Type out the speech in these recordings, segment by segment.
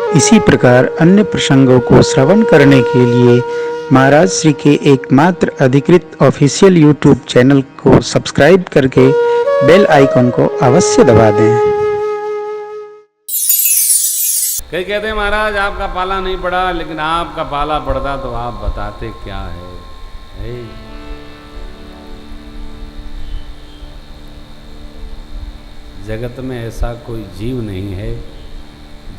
इसी प्रकार अन्य प्रसंगों को श्रवण करने के लिए महाराज श्री के एकमात्र अधिकृत ऑफिशियल यूट्यूब चैनल को सब्सक्राइब करके बेल आइकन को अवश्य दबा दें। कई कहते हैं महाराज आपका पाला नहीं पड़ा, लेकिन आपका पाला पड़ता तो आप बताते क्या है? जगत में ऐसा कोई जीव नहीं है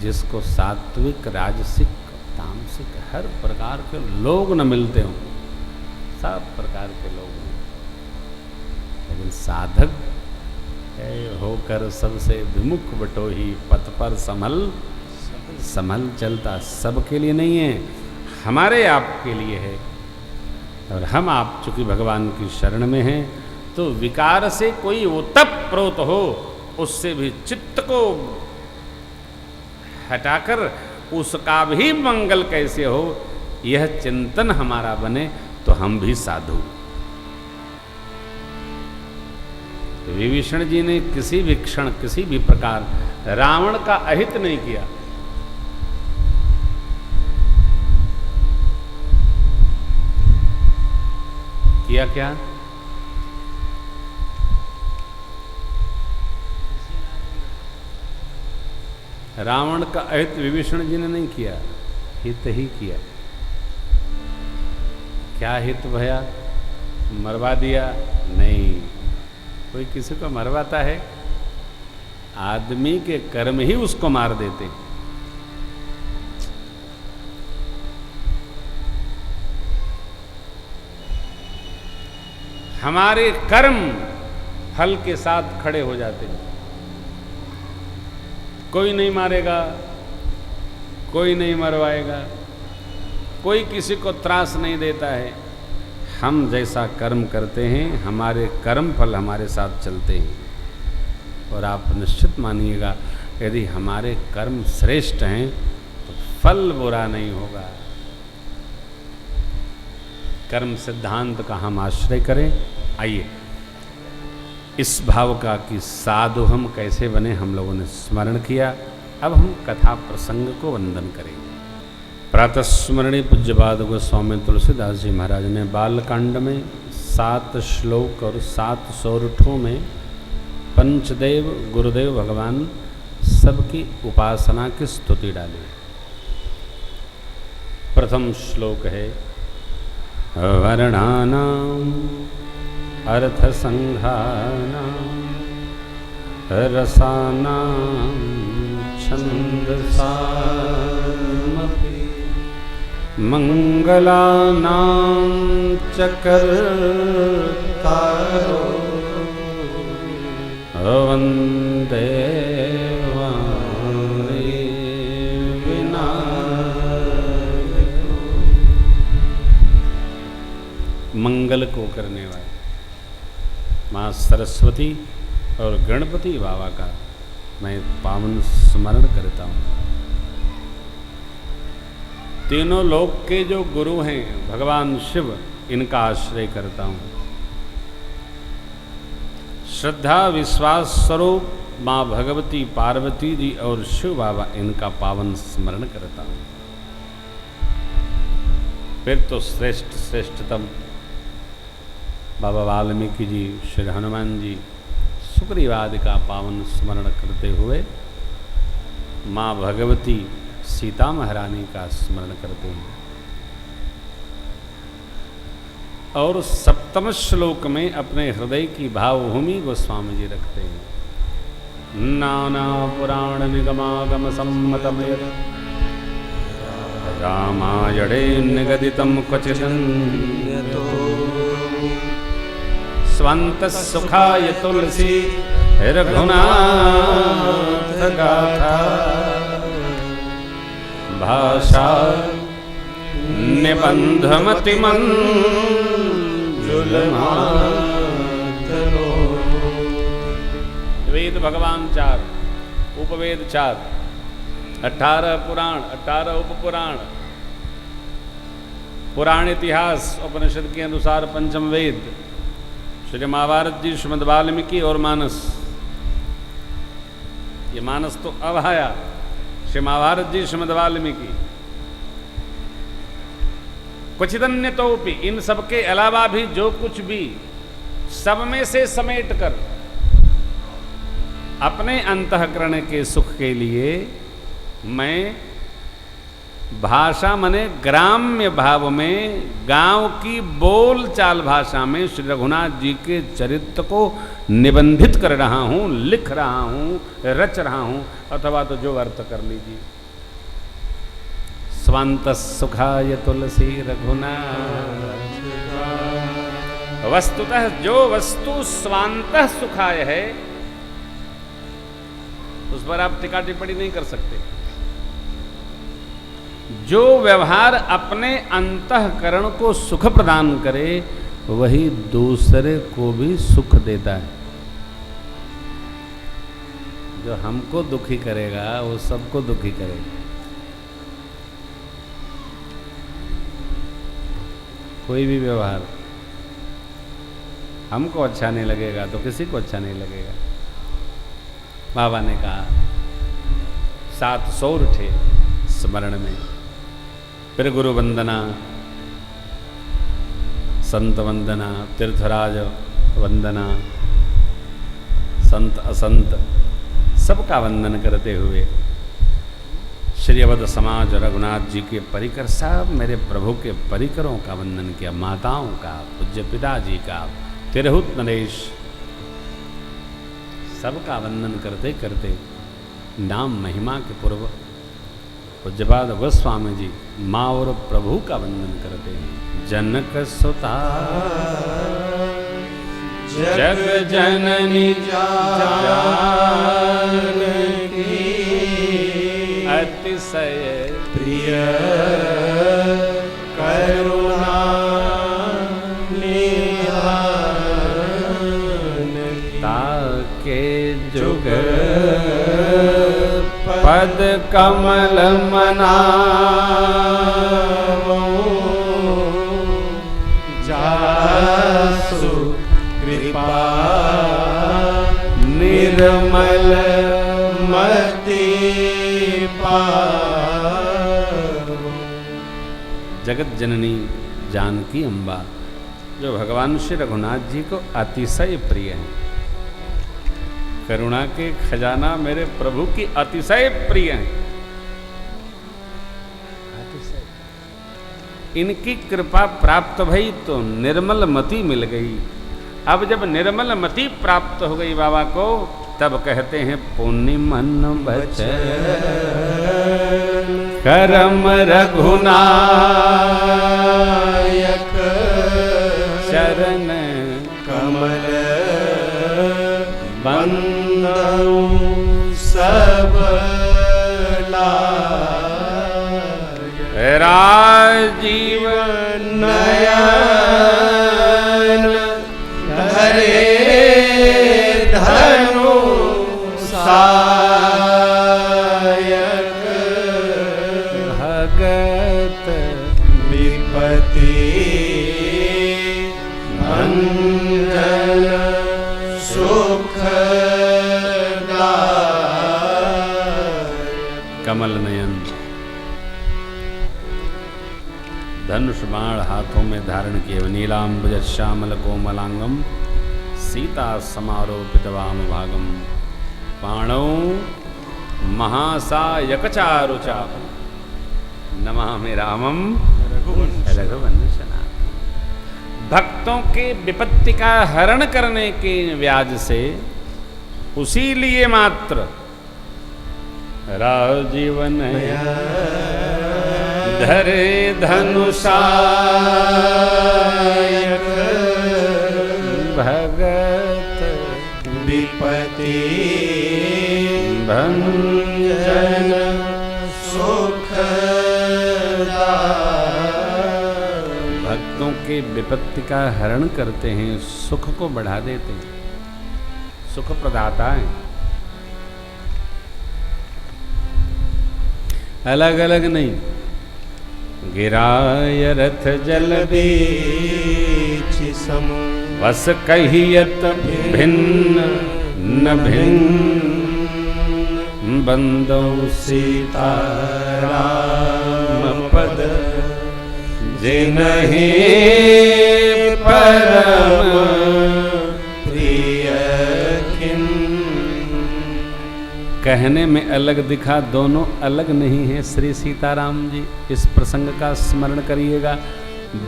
जिसको सात्विक, राजसिक, तामसिक हर प्रकार के लोग न मिलते हों। सब प्रकार के लोग हैं, लेकिन साधक होकर सबसे विमुख बटोही पथ पर संभल चलता सबके लिए नहीं है, हमारे आपके लिए है। और हम आप चूंकि भगवान की शरण में हैं, तो विकार से कोई ओतप्रोत हो उससे भी चित्त को हटाकर उसका भी मंगल कैसे हो, यह चिंतन हमारा बने तो हम भी साधु। विभीषण जी ने किसी भी क्षण, किसी भी प्रकार रावण का अहित नहीं किया। किया क्या? रावण का अहित विभीषण जी ने नहीं किया, हित ही किया। क्या हित भया? मरवा दिया? नहीं, कोई किसी को मरवाता है? आदमी के कर्म ही उसको मार देते। हमारे कर्म फल के साथ खड़े हो जाते हैं। कोई नहीं मारेगा, कोई नहीं मरवाएगा, कोई किसी को त्रास नहीं देता है। हम जैसा कर्म करते हैं, हमारे कर्म फल हमारे साथ चलते हैं। और आप निश्चित मानिएगा, यदि हमारे कर्म श्रेष्ठ हैं तो फल बुरा नहीं होगा। कर्म सिद्धांत का हम आश्रय करें। आइए इस भाव का कि साधु हम कैसे बने हम लोगों ने स्मरण किया। अब हम कथा प्रसंग को वंदन करेंगे। प्रातः स्मरणीय पूज्यपाद गोस्वामी तुलसीदास जी महाराज ने बालकांड में 7 श्लोक और 7 सौरठों में पंचदेव गुरुदेव भगवान सबकी उपासना की स्तुति डाली। प्रथम श्लोक है वर्णानाम अर्थ संघानाम रसानाम छंदसामपि मंगलानाम चकर्तारो वंदे मंगल को करने वाले माँ सरस्वती और गणपति बाबा का मैं पावन स्मरण करता हूँ। तीनों लोक के जो गुरु हैं भगवान शिव, इनका आश्रय करता हूँ। श्रद्धा विश्वास स्वरूप माँ भगवती पार्वती जी और शिव बाबा, इनका पावन स्मरण करता हूँ। फिर तो श्रेष्ठतम बाबा वाल्मीकि जी, श्री हनुमान जी, सुग्रीव आदि का पावन स्मरण करते हुए माँ भगवती सीता महारानी का स्मरण करते हैं। और सप्तम श्लोक में अपने हृदय की भावभूमि गोस्वामी जी रखते हैं। नाना पुराण निगमागम सम्मतमेव रामायणे निगदितं क्वचिदन्यतो स्वंत सुखाय तुलसी रघुनाथ गाथा भाषा निबंधमति मंजुलमातरो। वेद भगवान 4, उपवेद 4, 18 पुराण, 18 उपपुराण, पुराण इतिहास उपनिषद के अनुसार पंचम वेद, श्री महाभारत जी, श्रीमद् वाल्मीकि और मानस। ये मानस तो अब आया, श्री महाभारत जी, श्रीमद् वाल्मीकि। क्वचिदन्य तो भी, इन सबके अलावा भी जो कुछ भी सब में से समेट कर अपने अंतःकरण के सुख के लिए मैं भाषा मने ग्राम्य भाव में, गांव की बोल चाल भाषा में श्री रघुनाथ जी के चरित्र को निबंधित कर रहा हूं, लिख रहा हूं, रच रहा हूं, अथवा तो जो अर्थ कर लीजिए। स्वांत सुखाय तुलसी रघुनाथ, वस्तुतः जो वस्तु स्वांत सुखाय है उस पर आप टिक्का टिप्पणी नहीं कर सकते। जो व्यवहार अपने अंतःकरण को सुख प्रदान करे वही दूसरे को भी सुख देता है। जो हमको दुखी करेगा वो सबको दुखी करेगा। कोई भी व्यवहार हमको अच्छा नहीं लगेगा तो किसी को अच्छा नहीं लगेगा। बाबा ने कहा 7 सौर थे स्मरण में, फिर गुरु वंदना, संत वंदना, तीर्थराज वंदना, संत असंत सबका वंदन करते हुए श्री अवध समाज रघुनाथ जी के परिकर, सब मेरे प्रभु के परिकरों का वंदन किया, माताओं का, पूज्य पिताजी का, तिरहुत नरेश, सबका वंदन करते करते नाम महिमा के पूर्व पूज्यपाद गोस्वामी जी माँ और प्रभु का वंदन करते हैं। जनक सुता जग जननी जानकी, अतिशय प्रिय करुणा ताके जुग पद कमल मनावो, जासु कृपा निर्मल मति पावो। जगत जननी जानकी अम्बा जो भगवान श्री रघुनाथ जी को अतिशय प्रिय हैं, करुणा के खजाना मेरे प्रभु की अतिशय प्रिय हैं। इनकी कृपा प्राप्त भई तो निर्मल मति मिल गई। अब जब निर्मल मति प्राप्त हो गई बाबा को, तब कहते हैं पुण्य मन बचन करम रघुनायक, चरण कमल बंदौ सब लायक, राजीव नयन धरे धनु सायक, भगत विपति भंजन सुख कमल नयन, धनुष बाण हाथों में धारण किए, नीलांबुज श्यामल कोमलांगम, सीता समारोपित वाम भागम, पाणौ महासायकचारुचा, नमामि रामम रघुवंशना। भक्तों के विपत्ति का हरण करने के व्याज से, उसी लिए मात्र राजीवन धरे धनुषायक, भगत विपति भंजन सुख। भक्तों के विपत्ति का हरण करते हैं, सुख को बढ़ा देते हैं, सुख प्रदाता है। अलग अलग नहीं, गिराय रथ जल बीच सम वस कहियत भिन्न न भिन्न, बंदो सीताराम पद जिनहि परम प्रिय खिन। कहने में अलग दिखा, दोनों अलग नहीं है श्री सीताराम जी। इस प्रसंग का स्मरण करिएगा।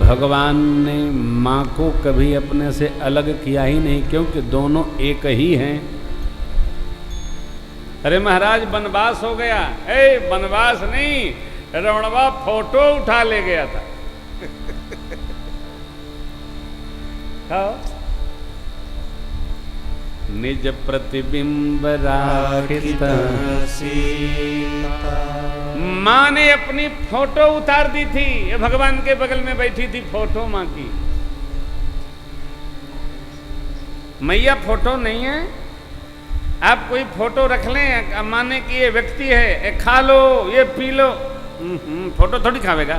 भगवान ने माँ को कभी अपने से अलग किया ही नहीं, क्योंकि दोनों एक ही हैं। अरे महाराज वनवास हो गया, वनवास नहीं, रमणवा फोटो उठा ले गया था। निज प्रतिबिंब राखित सीता। माँ ने अपनी फोटो उतार दी थी। ये भगवान के बगल में बैठी थी फोटो माँ की। मैया फोटो नहीं है, आप कोई फोटो रख लें, माने कि ये व्यक्ति है, ये खा लो, ये पी लो, फोटो थोड़ी खावेगा।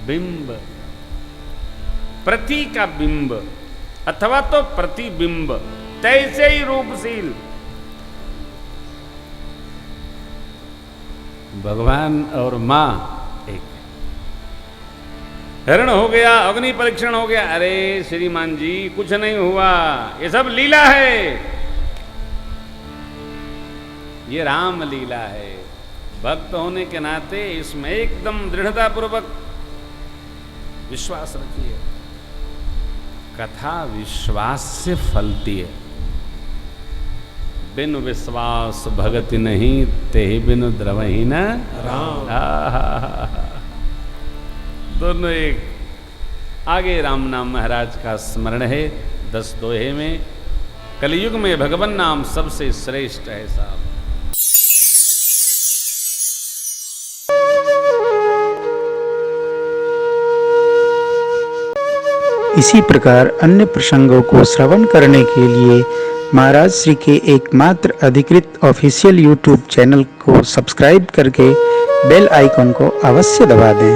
बिंब, प्रति का बिंब अथवा तो प्रतिबिंब, तैसे ही रूपशील भगवान और मां एक। हरण हो गया, अग्नि परीक्षण हो गया, अरे श्रीमान जी कुछ नहीं हुआ, ये सब लीला है, ये राम लीला है। भक्त होने के नाते इसमें एकदम दृढ़ता पूर्वक विश्वास रखिए। कथा विश्वास से फलती है। बिन विश्वास भगति नहीं, तेहि बिनु द्रवहि न राम। दोनों एक। आगे राम नाम महाराज का स्मरण है 10 दोहे में। कलयुग में भगवान नाम सबसे श्रेष्ठ है साहब। इसी प्रकार अन्य प्रसंगों को श्रवण करने के लिए महाराज श्री के एकमात्र अधिकृत ऑफिशियल यूट्यूब चैनल को सब्सक्राइब करके बेल आइकन को अवश्य दबा दें।